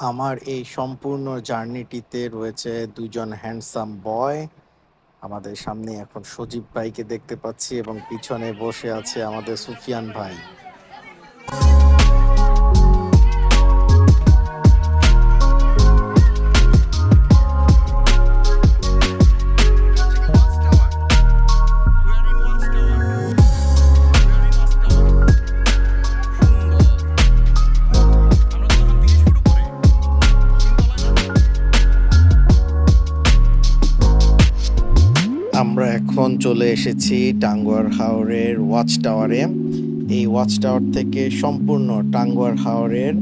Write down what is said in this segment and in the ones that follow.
আমার এই সম্পূর্ণ জার্নিটিতে রয়েছে দুজন হ্যান্ডসাম বয়। আমাদের সামনে এখন সজীব ভাইকে দেখতে পাচ্ছি এবং পিছনে বসে আছে আমাদের সুফিয়ান ভাই। আমরা এখন চলে এসেছি টাঙ্গুয়ার হাওরের ওয়াচ টাওয়ারে। এই ওয়াচ টাওয়ার থেকে সম্পূর্ণ টাঙ্গুয়ার হাওরের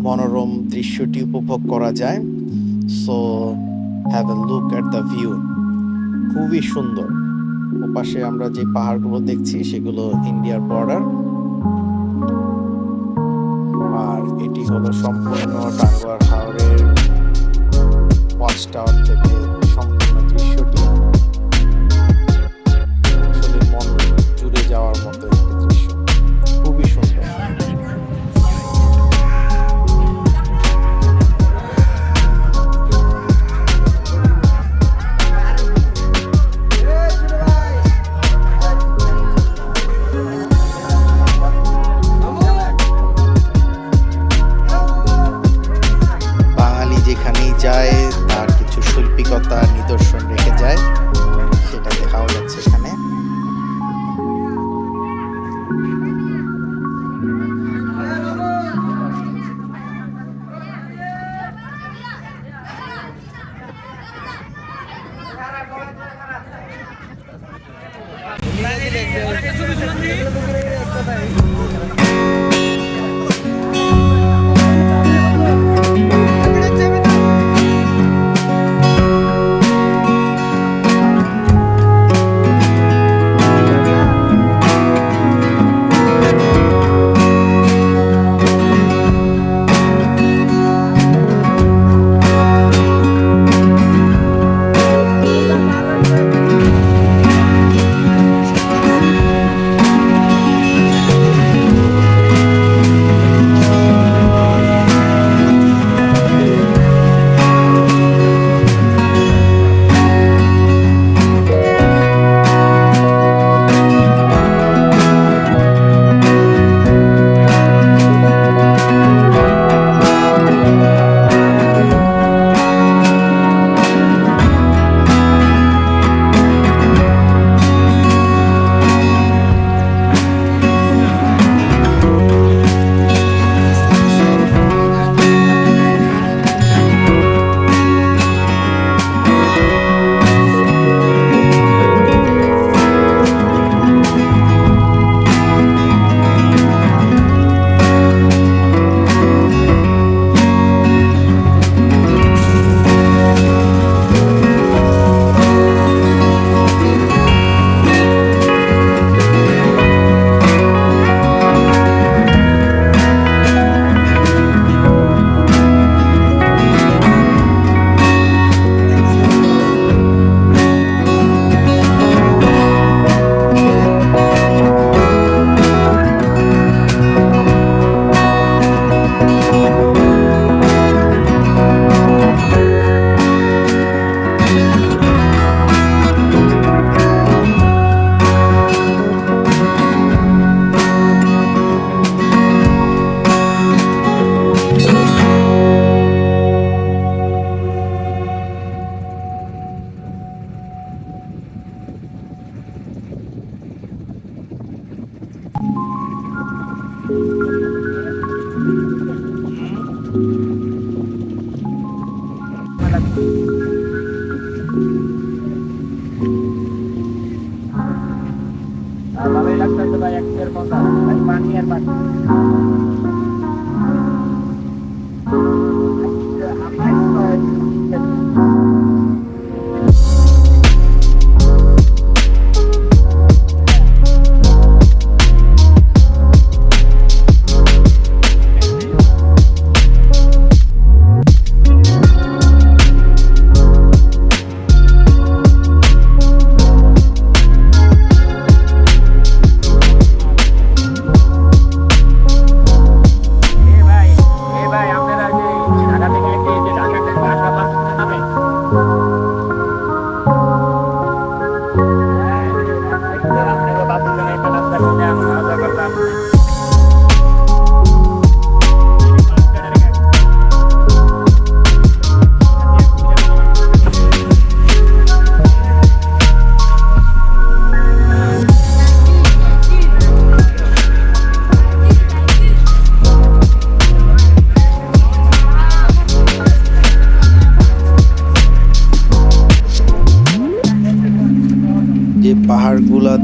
মনোরম দৃশ্যটি উপভোগ করা যায়। So have a look at the view, খুবই সুন্দর। ওপাশে আমরা যে পাহাড়গুলো দেখছি সেগুলো ইন্ডিয়ার বর্ডার, আর এটি হলো সম্পূর্ণ টাঙ্গুয়ার হাওরের ওয়াচ টাওয়ার থেকে সম্পূর্ণ দৃশ্যটি। মন জুড়ে যাওয়ার মতো একটি দৃশ্য, খুবই সুন্দর। বাঙালি যেখানেই যায় তার কিছু শৈল্পিকতা নিদর্শন রেখে যায়, সেটা দেখাও যাচ্ছে এখানে। ভালোই লাগতেছে ভাই, একের কথা ভাই, পানি আর পানি।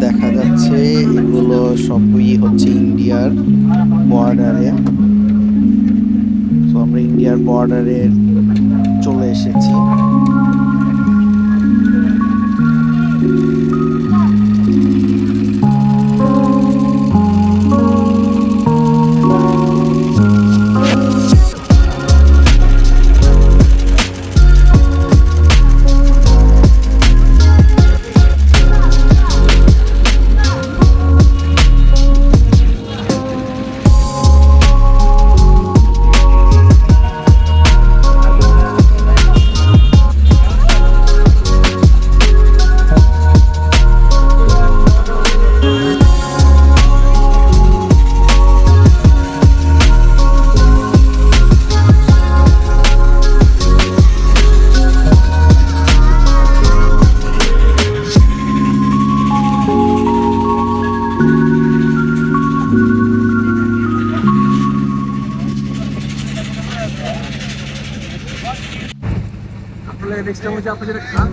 দেখা যাচ্ছে এগুলো সবই হচ্ছে ইন্ডিয়ার বর্ডারে। তো আমরা ইন্ডিয়ার বর্ডারে চলে এসেছি। নেক্সট টাইম আপনি যেটা খান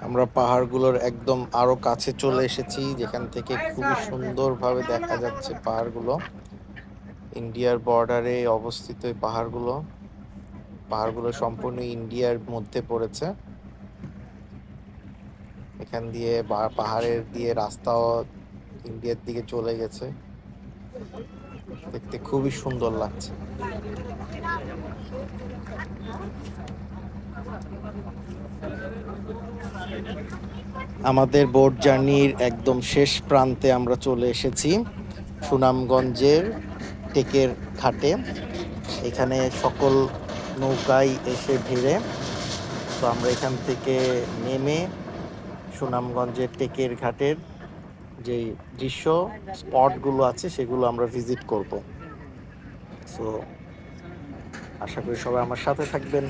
আমরা পাহাড়গুলোর একদম আরো কাছে চলে এসেছি, যেখান থেকে খুবই সুন্দরভাবে দেখা যাচ্ছে পাহাড়গুলো। ইন্ডিয়ার বর্ডারে অবস্থিত এই পাহাড়গুলো সম্পূর্ণ ইন্ডিয়ার মধ্যে পড়েছে। এখান দিয়ে পাহাড়ের দিয়ে রাস্তাও ইন্ডিয়ার দিকে চলে গেছে। দেখতে খুবই সুন্দর লাগছে। আমাদের বোট জার্নির একদম শেষ প্রান্তে আমরা চলে এসেছি, সুনামগঞ্জের টেকের ঘাটে। এখানে সকল নৌকায় এসে ভিড়ে। তো আমরা এখান থেকে নেমে সুনামগঞ্জের টেকের ঘাটের যে দৃশ্য স্পটগুলো আছে সেগুলো আমরা ভিজিট করব। সো আশা করি সবাই আমার সাথে থাকবেন।